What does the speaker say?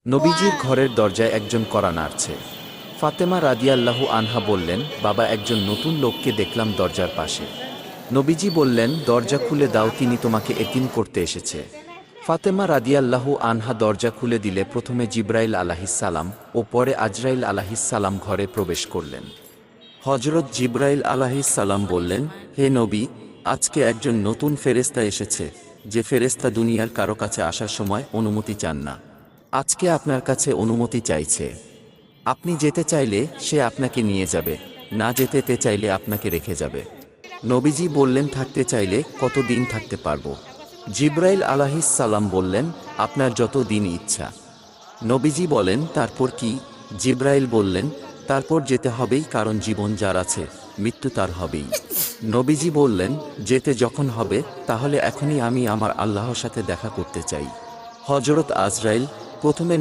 নবীজির ঘরের দরজায় একজন কড়া নাড়ছে। ফাতেমা রাদিয়াল্লাহু আনহা বললেন, বাবা, একজন নতুন লোককে দেখলাম দরজার পাশে। নবীজি বললেন, দরজা খুলে দাও, তিনি তোমাকে এতিম করতে এসেছে। ফাতেমা রাদিয়াল্লাহু আনহা দরজা খুলে দিলে প্রথমে জিবরাইল আলাইহিসসালাম ও পরে আজরাইল আলাইহিসসালাম ঘরে প্রবেশ করলেন। হযরত জিবরাইল আলাইহিসসালাম বললেন, হে নবী, আজকে একজন নতুন ফেরেশতা এসেছে, যে ফেরেশতা দুনিয়ার কারো কাছে আসার সময় অনুমতি চান না। আজকে আপনার কাছে অনুমতি চাইছে। আপনি যেতে চাইলে সে আপনাকে নিয়ে যাবে, না যেতে চাইলে আপনাকে রেখে যাবে। নবীজি বললেন, থাকতে চাইলে কত দিন থাকতে পারবো? জিবরাইল আলাইহিসসালাম বললেন, আপনার যত দিন ইচ্ছা। নবীজি বলেন, তারপর কি? জিবরাইল বললেন, তারপর যেতে হবেই, কারণ জীবন যার আছে মৃত্যু তার হবেই। নবীজি বললেন, যেতে যখন হবে তাহলে এখনই আমি আমার আল্লাহর সাথে দেখা করতে চাই। হযরত আজরাইল প্রথমে